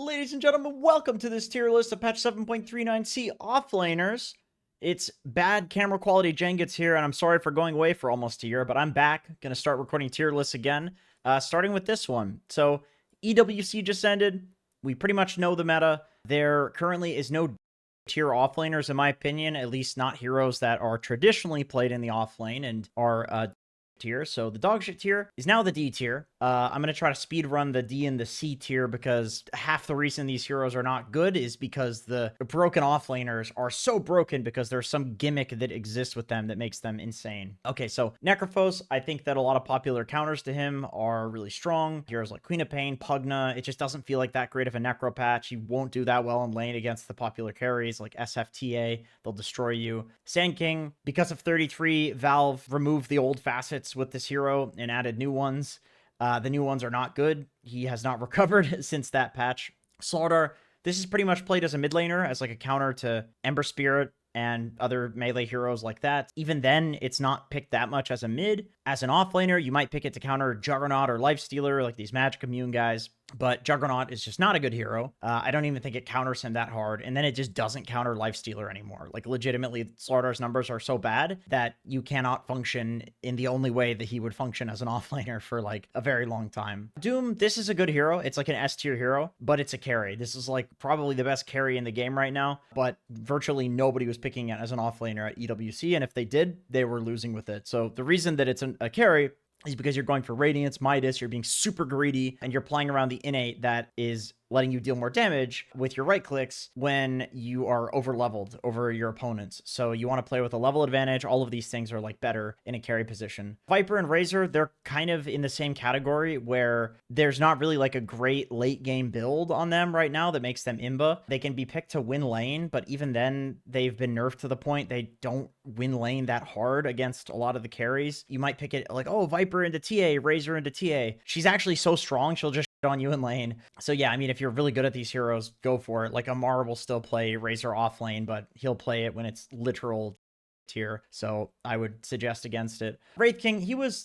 Ladies and gentlemen, welcome to this tier list of patch 7.39c Offlaners. It's bad camera quality Jenkins here, and I'm sorry for going away for almost a year, but I'm back. Gonna start recording tier lists again, starting with this one. So, EWC just ended. We pretty much know the meta. There currently is no tier offlaners, in my opinion, at least not heroes that are traditionally played in the offlane and are tier. So the dog shit tier is now the D tier. I'm going to try to speed run the D and the C tier because half the reason these heroes are not good is because the broken offlaners are so broken because there's some gimmick that exists with them that makes them insane. Okay, so Necrophos, I think that a lot of popular counters to him are really strong. Heroes like Queen of Pain, Pugna, it just doesn't feel like that great of a necro patch. He won't do that well in lane against the popular carries like SFTA. They'll destroy you. Sand King, because of 33, Valve removed the old facets with this hero and added new ones. The new ones are not good. He has not recovered since that patch. Slardar, this is pretty much played as a mid laner, as like a counter to Ember Spirit and other melee heroes like that. Even then, it's not picked that much as a mid. As an offlaner, you might pick it to counter Juggernaut or Lifestealer, like these magic immune guys. But Juggernaut is just not a good hero. I don't even think it counters him that hard. And then it just doesn't counter Lifestealer anymore. Like, legitimately, Slardar's numbers are so bad that you cannot function in the only way that he would function as an offlaner for, like, a very long time. Doom, this is a good hero. It's like an S-tier hero, but it's a carry. This is, like, probably the best carry in the game right now. But virtually nobody was picking it as an offlaner at EWC. And if they did, they were losing with it. So the reason that it's a carry is because you're going for Radiance, Midas, you're being super greedy, and you're playing around the innate that is letting you deal more damage with your right clicks when you are over leveled over your opponents. So you want to play with a level advantage. All of these things are like better in a carry position. Viper and Razor, they're kind of in the same category where there's not really like a great late game build on them right now that makes them imba. They can be picked to win lane, but even then they've been nerfed to the point they don't win lane that hard against a lot of the carries. You might pick it like, oh, Viper into TA, Razor into TA. She's actually so strong, she'll just on you in lane. So yeah, I mean, if you're really good at these heroes, go for it. Like Amar will still play Razor off lane, but he'll play it when it's literal tier, so I would suggest against it. Wraith King,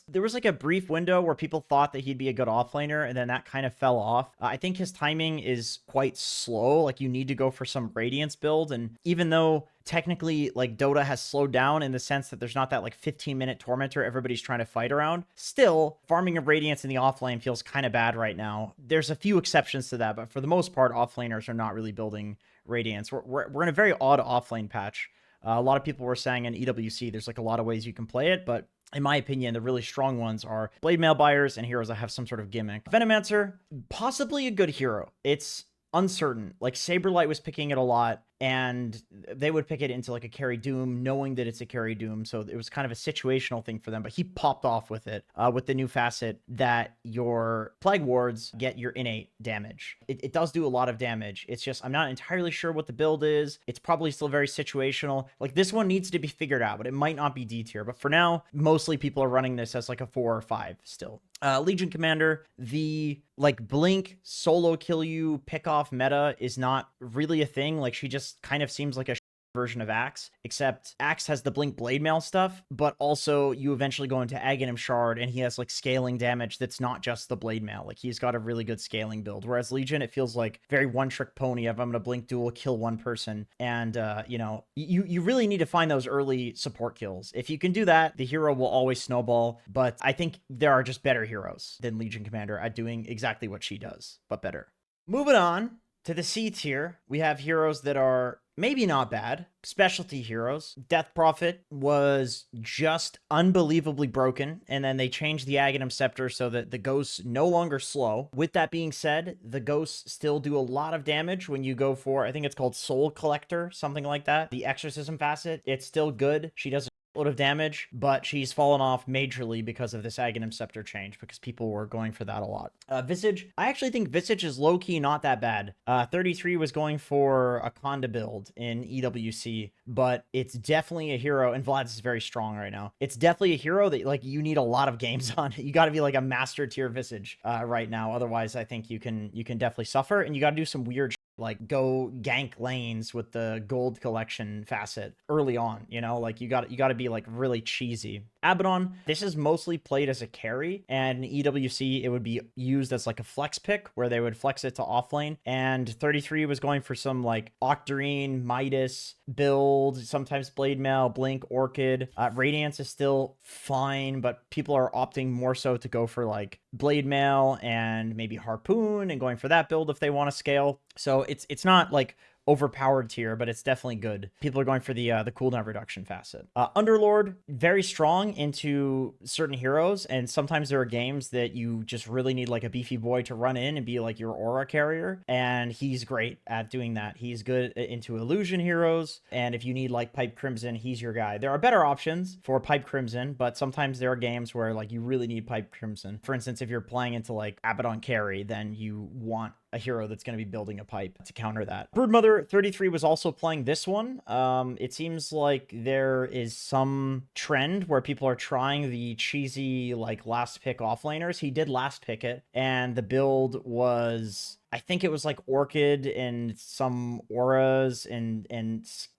there was like a brief window where people thought that he'd be a good offlaner, and then that kind of fell off. I think his timing is quite slow. Like, you need to go for some Radiance build, and even though technically, like, Dota has slowed down in the sense that there's not that, like, 15-minute Tormentor everybody's trying to fight around, still, farming a Radiance in the offlane feels kind of bad right now. There's a few exceptions to that, but for the most part, offlaners are not really building Radiance. We're in a very odd offlane patch. A lot of people were saying in EWC, there's like a lot of ways you can play it, but in my opinion, the really strong ones are Blade Mail Buyers and heroes that have some sort of gimmick. Venomancer, possibly a good hero. It's uncertain. Like, Saberlight was picking it a lot, and they would pick it into like a carry Doom, knowing that it's a carry Doom. So it was kind of a situational thing for them, but he popped off with it, with the new facet that your Plague Wards get your innate damage. It does do a lot of damage. It's just, I'm not entirely sure what the build is. It's probably still very situational. Like, this one needs to be figured out, but it might not be D tier. But for now, mostly people are running this as like a 4 or 5 still. Legion Commander, the like blink solo kill you pick off meta is not really a thing. Like, she just kind of seems like a version of Axe, except Axe has the blink blade mail stuff, but also you eventually go into Aghanim Shard and he has like scaling damage that's not just the blade mail. Like, he's got a really good scaling build, whereas Legion, it feels like very one-trick pony of I'm gonna blink duel, kill one person, and you know, you really need to find those early support kills. If you can do that, the hero will always snowball, but I think there are just better heroes than Legion Commander at doing exactly what she does, but better. Moving on to the C tier, we have heroes that are maybe not bad. Specialty heroes. Death Prophet was just unbelievably broken, and then they changed the Aghanim Scepter so that the ghosts no longer slow. With that being said, the ghosts still do a lot of damage when you go for, I think it's called Soul Collector, something like that. The Exorcism facet, it's still good. She does load of damage, but she's fallen off majorly because of this Aghanim Scepter change, because people were going for that a lot. Visage, I actually think Visage is low-key not that bad. 33 was going for a Conda build in EWC, but it's definitely a hero, and Vlad's is very strong right now. It's definitely a hero that, like, you need a lot of games on. You got to be like a master tier Visage right now, otherwise I think you can definitely suffer, and you got to do some weird like go gank lanes with the gold collection facet early on, you know, like you got to be like really cheesy. Abaddon, this is mostly played as a carry, and in EWC it would be used as like a flex pick where they would flex it to offlane, and 33 was going for some like Octarine, Midas build, sometimes Blade Mail, Blink, Orchid. Radiance is still fine, but people are opting more so to go for like Blade Mail and maybe Harpoon and going for that build if they want to scale. So it's not like overpowered tier, but it's definitely good. People are going for the cooldown reduction facet. Underlord, very strong into certain heroes, and sometimes there are games that you just really need like a beefy boy to run in and be like your aura carrier, and he's great at doing that. He's good into illusion heroes, and if you need like Pipe Crimson, he's your guy. There are better options for Pipe Crimson, but sometimes there are games where like you really need Pipe Crimson. For instance, if you're playing into like Abaddon carry, then you want a hero that's going to be building a pipe to counter that. Broodmother 33 was also playing this one. It seems like there is some trend where people are trying the cheesy like last pick offlaners. He did last pick it, and the build was, I think it was like Orchid and some auras and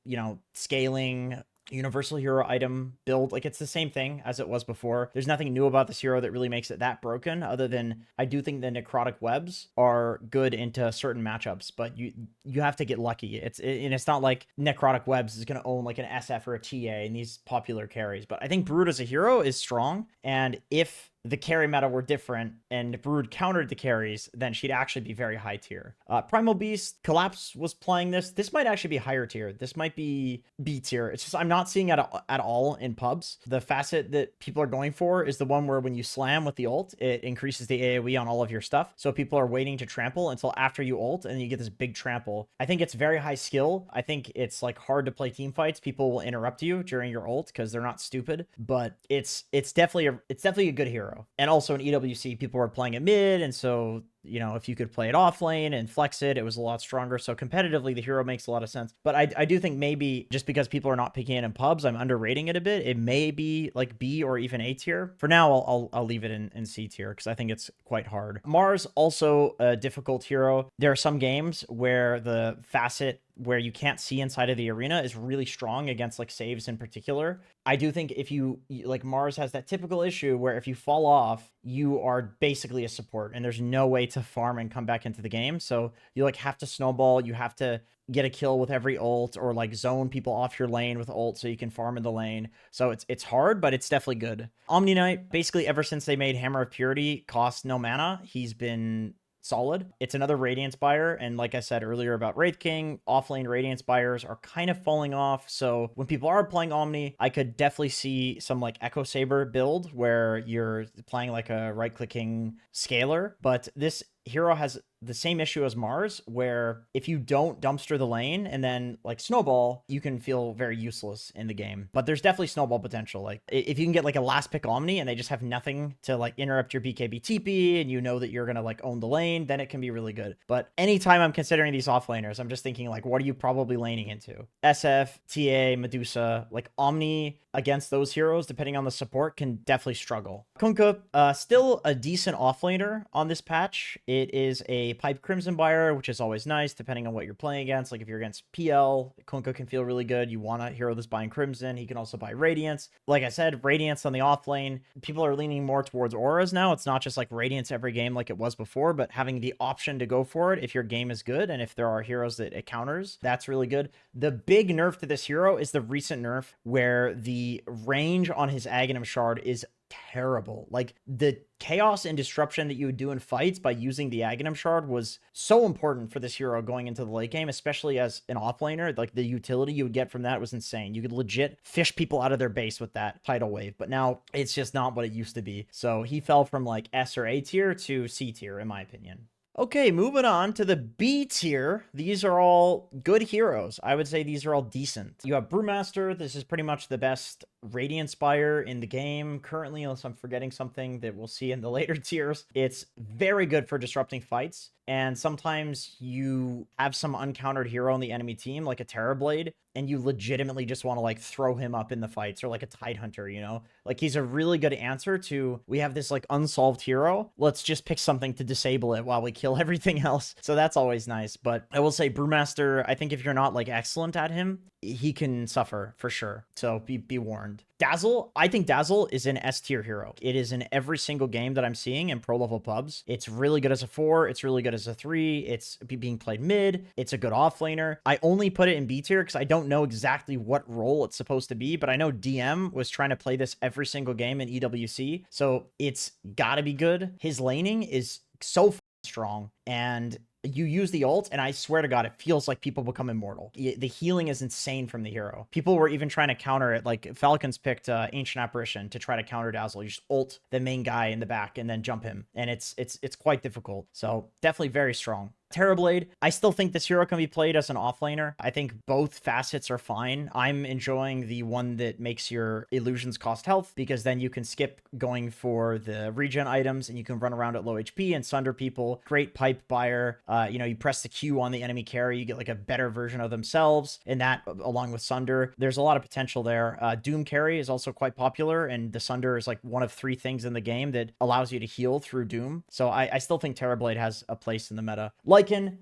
you know, scaling universal hero item build. Like it's the same thing as it was before. There's nothing new about this hero that really makes it that broken, other than I do think the necrotic webs are good into certain matchups, but you have to get lucky. And it's not like necrotic webs is going to own like an SF or a TA in these popular carries, but I think Brood as a hero is strong, and if the carry meta were different and Brood countered the carries, then she'd actually be very high tier. Primal Beast, Collapse was playing this. This might actually be higher tier. This might be B tier. It's just I'm not seeing it at all in pubs. The facet that people are going for is the one where when you slam with the ult, it increases the AoE on all of your stuff. So people are waiting to trample until after you ult, and you get this big trample. I think it's very high skill. I think it's like hard to play team fights. People will interrupt you during your ult because they're not stupid, but it's definitely a good hero. And also in EWC, people were playing it mid, and so, you know, if you could play it off lane and flex it, it was a lot stronger. So competitively, the hero makes a lot of sense. But I do think maybe just because people are not picking it in pubs, I'm underrating it a bit. It may be like B or even A tier. For now, I'll leave it in C tier because I think it's quite hard. Mars, also a difficult hero. There are some games where the facet where you can't see inside of the arena is really strong against like saves in particular. I do think if you like, Mars has that typical issue where if you fall off, you are basically a support and there's no way to farm and come back into the game. So you like have to snowball, you have to get a kill with every ult, or like zone people off your lane with ult so you can farm in the lane. So it's hard, but it's definitely good. Omni Knight, basically ever since they made Hammer of Purity cost no mana, he's been solid. It's another Radiance buyer, and like I said earlier about Wraith King, offlane Radiance buyers are kind of falling off. So when people are playing Omni, I could definitely see some like Echo Saber build where you're playing like a right-clicking scaler, but this hero has the same issue as Mars, where if you don't dumpster the lane and then like snowball, you can feel very useless in the game. But there's definitely snowball potential. Like if you can get like a last pick Omni and they just have nothing to like interrupt your BKB TP, and you know that you're gonna like own the lane, then it can be really good. But anytime I'm considering these offlaners, I'm just thinking like, what are you probably laning into? SF, TA, Medusa, like Omni against those heroes, depending on the support, can definitely struggle. Kunkka, still a decent offlaner on this patch. It is a Pipe Crimson buyer, which is always nice, depending on what you're playing against. Like if you're against PL, Kunkka can feel really good. You want a hero that's buying Crimson. He can also buy Radiance. Like I said, Radiance on the offlane. People are leaning more towards auras now. It's not just like Radiance every game like it was before, but having the option to go for it if your game is good and if there are heroes that it counters, that's really good. The big nerf to this hero is the recent nerf where the range on his Aghanim Shard is terrible. Like the chaos and disruption that you would do in fights by using the Aghanim Shard was so important for this hero going into the late game, especially as an offlaner. Like the utility you would get from that was insane. You could legit fish people out of their base with that tidal wave, but now it's just not what it used to be. So he fell from like S or A tier to C tier, in my opinion. Okay, moving on to the B tier. These are all good heroes. I would say these are all decent. You have Brewmaster. This is pretty much the best Radiance buyer in the game currently, unless I'm forgetting something that we'll see in the later tiers. It's very good for disrupting fights. and sometimes you have some uncountered hero on the enemy team, like a Terrorblade, and you legitimately just want to like throw him up in the fights, or like a Tidehunter, you know? Like he's a really good answer to, we have this like unsolved hero, let's just pick something to disable it while we kill everything else. So that's always nice. But I will say Brewmaster, I think if you're not like excellent at him, he can suffer for sure. So be warned. Dazzle, I think Dazzle is an S tier hero. It is in every single game that I'm seeing in pro level pubs. It's really good as a 4. It's really good as a 3. It's being played mid. It's a good offlaner. I only put it in B tier because I don't know exactly what role it's supposed to be, but I know DM was trying to play this every single game in EWC. So it's gotta be good. His laning is so strong, and you use the ult, and I swear to God, it feels like people become immortal. The healing is insane from the hero. People were even trying to counter it. Like Falcons picked Ancient Apparition to try to counter Dazzle. You just ult the main guy in the back and then jump him, and it's quite difficult. So definitely very strong. Terrorblade, I still think this hero can be played as an offlaner. I think both facets are fine. I'm enjoying the one that makes your illusions cost health, because then you can skip going for the regen items and you can run around at low HP and sunder people. Great pipe buyer. You know, you press the Q on the enemy carry, you get like a better version of themselves, and that along with sunder, there's a lot of potential there. Doom carry is also quite popular, and the sunder is like one of 3 things in the game that allows you to heal through Doom. So I still think Terrorblade has a place in the meta. Lycan,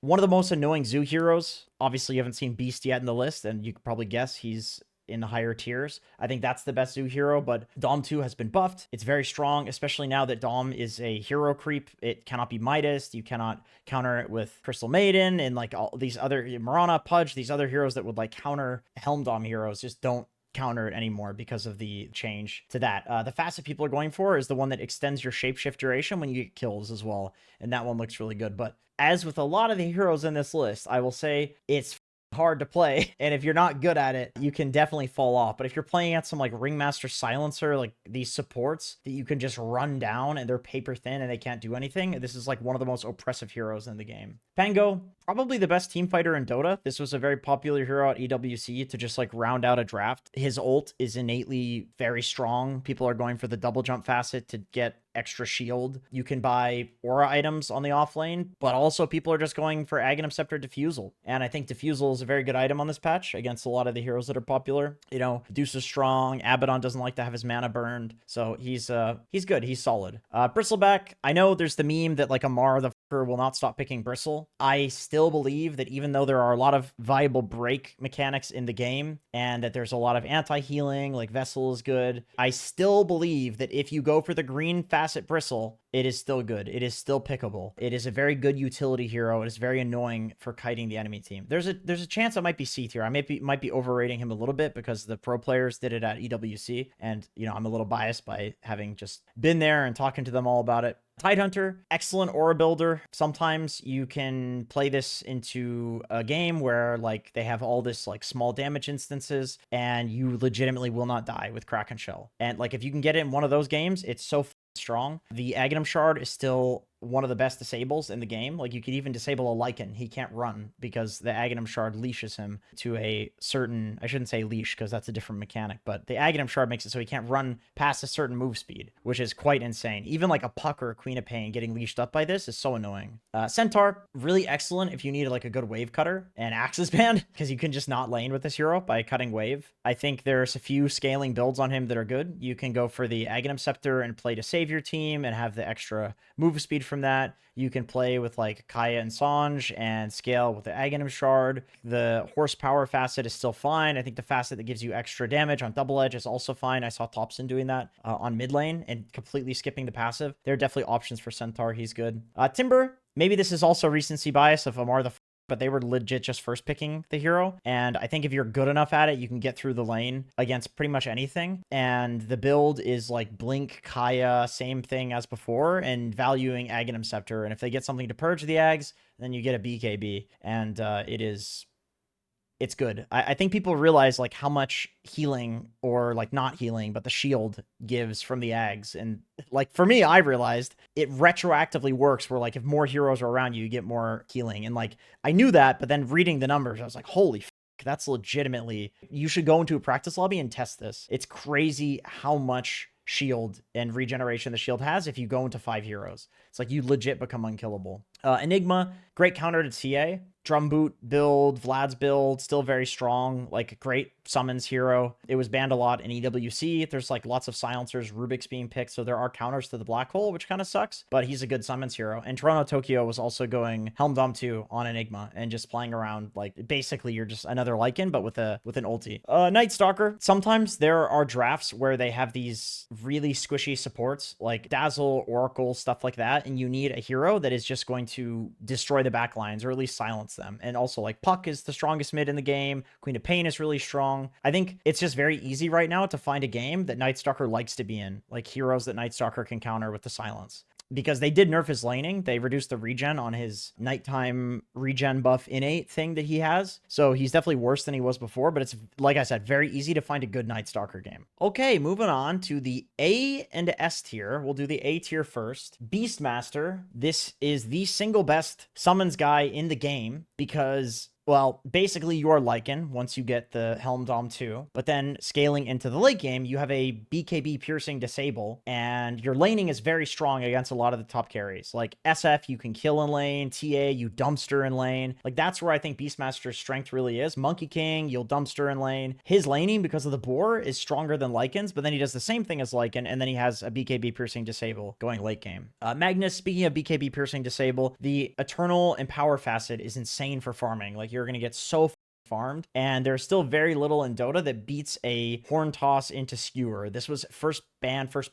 one of the most annoying zoo heroes. Obviously, you haven't seen Beast yet in the list, and you could probably guess he's in the higher tiers. I think that's the best zoo hero, but Dom 2 has been buffed. It's very strong, especially now that Dom is a hero creep. It cannot be Midas. You cannot counter it with Crystal Maiden and like all these other, Marana, Pudge, these other heroes that would like counter Helm Dom heroes just don't counter it anymore because of the change to that. The facet people are going for is the one that extends your shapeshift duration when you get kills as well, and that one looks really good. But as with a lot of the heroes in this list, I will say it's hard to play, and if you're not good at it, you can definitely fall off. But if you're playing at some like Ringmaster Silencer, like these supports that you can just run down and they're paper thin and they can't do anything, this is like one of the most oppressive heroes in the game. Pango, probably the best team fighter in Dota. This was a very popular hero at EWC to just like round out a draft. His ult is innately very strong. People are going for the double jump facet to get extra shield. You can buy aura items on the off lane, but also people are just going for Aghanim Scepter Diffusal. And I think Diffusal is a very good item on this patch against a lot of the heroes that are popular. You know, Deuce is strong. Abaddon doesn't like to have his mana burned. So he's good. He's solid. Bristleback, I know there's the meme that like Amar the will not stop picking Bristle. I still believe that even though there are a lot of viable break mechanics in the game and that there's a lot of anti-healing, like Vessel is good, I still believe that if you go for the green facet Bristle, it is still good. It is still pickable. It is a very good utility hero. It is very annoying for kiting the enemy team. There's a chance it might be C tier. I might be overrating him a little bit because the pro players did it at EWC, and you know, I'm a little biased by having just been there and talking to them all about it. Tidehunter, excellent aura builder. Sometimes you can play this into a game where like they have all this like small damage instances and you legitimately will not die with Kraken Shell. And like if you can get it in one of those games, it's so strong. The Aghanim Shard is still one of the best disables in the game. Like you could even disable a Lycan. He can't run because the Aghanim Shard leashes him to a certain, I shouldn't say leash because that's a different mechanic, but the Aghanim Shard makes it so he can't run past a certain move speed, which is quite insane. Even like a Puck or a Queen of Pain getting leashed up by this is so annoying. Centaur, really excellent if you need like a good wave cutter and Axis Band, because you can just not lane with this hero by cutting wave. I think there's a few scaling builds on him that are good. You can go for the Aghanim Scepter and play to save your team and have the extra move speed from that. You can play with like Kaya and Sange and scale with the Aghanim Shard. The horsepower facet is still fine. I think the facet that gives you extra damage on double edge is also fine. I saw Thompson doing that on mid lane and completely skipping the passive. There are definitely options for Centaur. He's good. Timber, maybe this is also recency bias of Amar the, but they were legit just first picking the hero. And I think if you're good enough at it, you can get through the lane against pretty much anything. And the build is like Blink, Kaya, same thing as before, and valuing Aghanim Scepter. And if they get something to purge the Ags, then you get a BKB. And it's good. I think people realize like how much healing, or like not healing, but the shield gives from the Ags. And like for me, I realized it retroactively works where like if more heroes are around you, you get more healing. And like I knew that, but then reading the numbers, I was like, holy f, that's legitimately, you should go into a practice lobby and test this. It's crazy how much shield and regeneration the shield has if you go into 5 heroes. It's like you legit become unkillable. Enigma, great counter to TA. Drumboot build, Vlad's build, still very strong, like great summons hero. It was banned a lot in EWC. There's like lots of silencers, Rubik's being picked, so there are counters to the black hole, which kind of sucks, but he's a good summons hero. And Toronto Tokyo was also going Helm Dom 2 on Enigma and just playing around, like basically you're just another Lycan, but with an ulti. Night Stalker, sometimes there are drafts where they have these really squishy supports like Dazzle, Oracle, stuff like that, and you need a hero that is just going to destroy the back lines or at least silence them. And also like Puck is the strongest mid in the game. Queen of Pain is really strong. I think it's just very easy right now to find a game that Night Stalker likes to be in, like heroes that Night Stalker can counter with the silence. Because they did nerf his laning. They reduced the regen on his nighttime regen buff innate thing that he has. So he's definitely worse than he was before, but it's, like I said, very easy to find a good Night Stalker game. Okay, moving on to the A and S tier. We'll do the A tier first. Beastmaster. This is the single best summons guy in the game because, well, basically you are Lycan once you get the Helm Dom 2, but then scaling into the late game, you have a BKB piercing disable, and your laning is very strong against a lot of the top carries. Like SF, you can kill in lane, TA, you dumpster in lane. Like that's where I think Beastmaster's strength really is. Monkey King, you'll dumpster in lane. His laning, because of the boar, is stronger than Lycan's, but then he does the same thing as Lycan, and then he has a BKB piercing disable going late game. Magnus, speaking of BKB piercing disable, the Eternal Empower facet is insane for farming. Like you're going to get so farmed, and there's still very little in Dota that beats a horn toss into skewer. This was first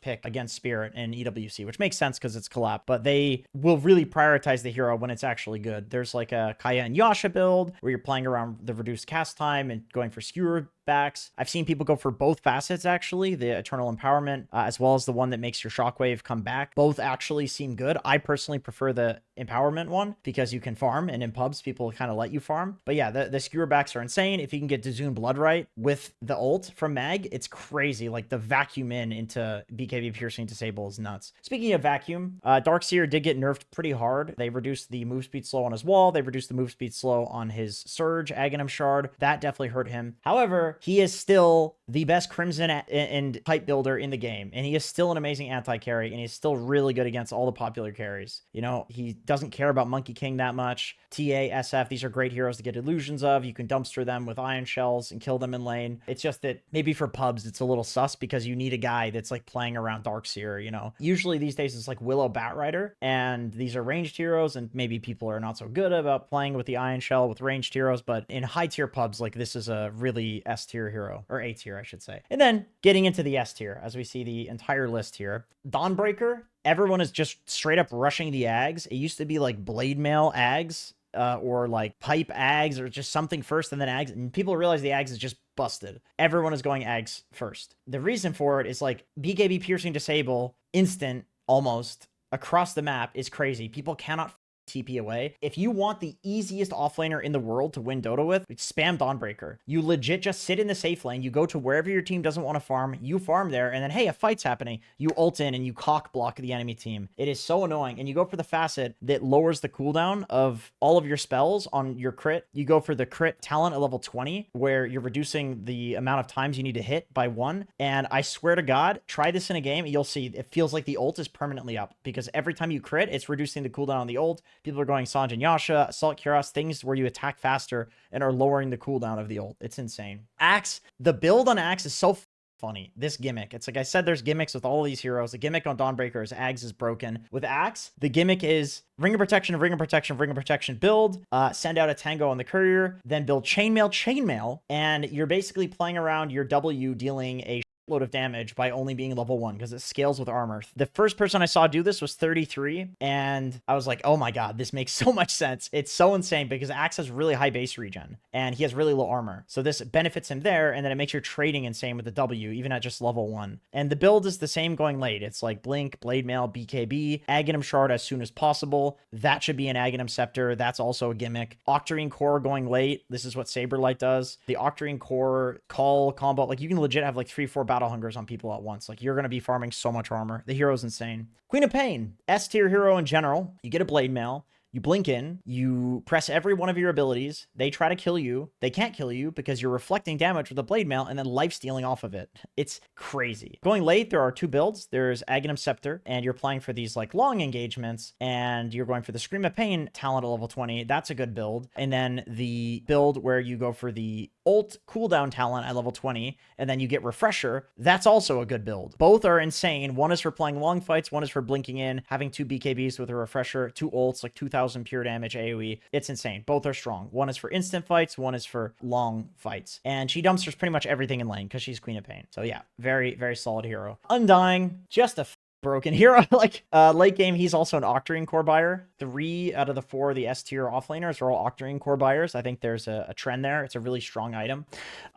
pick against Spirit in EWC, which makes sense because it's collab, but they will really prioritize the hero when it's actually good. There's like a Kaya and Yasha build where you're playing around the reduced cast time and going for skewer backs. I've seen people go for both facets, actually, the Eternal Empowerment, as well as the one that makes your Shockwave come back. Both actually seem good. I personally prefer the Empowerment one because you can farm, and in pubs, people kind of let you farm. But yeah, the skewer backs are insane. If you can get Dazoon Blood right with the ult from Mag, it's crazy. Like the vacuum into BKB piercing disable is nuts. Speaking of vacuum, Darkseer did get nerfed pretty hard. They reduced the move speed slow on his wall. They reduced the move speed slow on his Surge, Aghanim Shard. That definitely hurt him. However, he is still the best Crimson and type builder in the game, and he is still an amazing anti-carry, and he's still really good against all the popular carries. You know, he doesn't care about Monkey King that much. TA, SF, these are great heroes to get illusions of. You can dumpster them with ion shells and kill them in lane. It's just that maybe for pubs, it's a little sus because you need a guy that's like playing around Darkseer, you know. Usually these days it's like Willow Batrider, and these are ranged heroes, and maybe people are not so good about playing with the ion shell with ranged heroes, but in high tier pubs, like this is a really S tier hero, or A tier, I should say. And then getting into the S tier, as we see the entire list here, Dawnbreaker, everyone is just straight up rushing the Ags. It used to be like Blade Mail Ags, or like Pipe Ags, or just something first and then Ags, and people realize the Ags is just busted. Everyone is going Ags first. The reason for it is like BKB piercing disable instant almost across the map is crazy. People cannot TP away. If you want the easiest offlaner in the world to win Dota with, spam Dawnbreaker. You legit just sit in the safe lane, you go to wherever your team doesn't want to farm, you farm there, and then hey, a fight's happening, you ult in and you cock block the enemy team. It is so annoying. And you go for the facet that lowers the cooldown of all of your spells on your crit. You go for the crit talent at level 20, where you're reducing the amount of times you need to hit by 1. And I swear to God, try this in a game, you'll see it feels like the ult is permanently up, because every time you crit, it's reducing the cooldown on the ult. People are going Sanj and Yasha, Assault Cuirass, things where you attack faster and are lowering the cooldown of the ult. It's insane. Axe, the build on Axe is so funny. This gimmick, it's like I said, there's gimmicks with all of these heroes. The gimmick on Dawnbreaker is Ags is broken. With Axe, the gimmick is Ring of Protection, Ring of Protection, Ring of Protection build, send out a Tango on the courier, then build Chainmail, and you're basically playing around your W dealing a load of damage by only being level 1 because it scales with armor. The first person I saw do this was 33, and I was like, oh my god, this makes so much sense. It's so insane because Axe has really high base regen and he has really low armor, so this benefits him there, and then it makes your trading insane with the W even at just level 1. And the build is the same going late. It's like Blink, Blade Mail, BKB, Aghanim Shard as soon as possible. That should be an Aghanim Scepter. That's also a gimmick. Octarine Core going late. This is what Saberlight does. The Octarine Core call combo, like you can legit have like 3-4 battle hungers on people at once. Like you're going to be farming so much armor. The hero's insane. Queen of Pain, S tier hero in general. You get a Blade Mail. You blink in, you press every one of your abilities, they try to kill you, they can't kill you because you're reflecting damage with the blade mail and then life stealing off of it. It's crazy. Going late, there are two builds. There's Aghanim Scepter, and you're playing for these like long engagements, and you're going for the Scream of Pain talent at level 20. That's a good build. And then the build where you go for the ult cooldown talent at level 20, and then you get Refresher. That's also a good build. Both are insane. One is for playing long fights, one is for blinking in, having two BKBs with a Refresher, two ults, like 2,000 pure damage AoE. It's insane. Both are strong. One is for instant fights, one is for long fights. And she dumpsters pretty much everything in lane because she's Queen of Pain. So yeah, very, very solid hero. Undying, just a broken hero. Like late game, he's also an Octarine core buyer. 3 out of the 4 of the S tier offlaners are all Octarine core buyers. I think there's a trend there. It's a really strong item.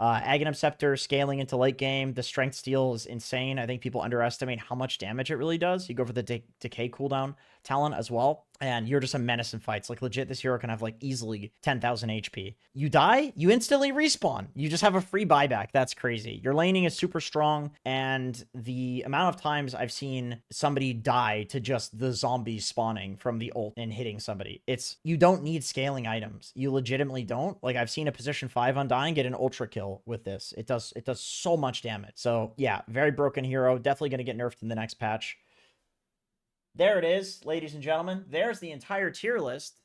Aghanim Scepter scaling into late game. The strength steal is insane. I think people underestimate how much damage it really does. You go for the decay cooldown talent as well, and you're just a menace in fights. Like legit, this hero can have like easily 10,000 HP. You die, you instantly respawn. You just have a free buyback. That's crazy. Your laning is super strong, and the amount of times I've seen somebody die to just the zombies spawning from the ult and hitting somebody, you don't need scaling items. You legitimately don't. Like I've seen a position 5 Undying get an ultra kill with this. It does so much damage. So yeah, very broken hero. Definitely going to get nerfed in the next patch. There it is, ladies and gentlemen. There's the entire tier list.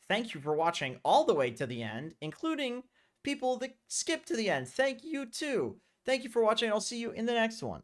Thank you for watching all the way to the end, including people that skipped to the end. Thank you too. Thank you for watching. I'll see you in the next one.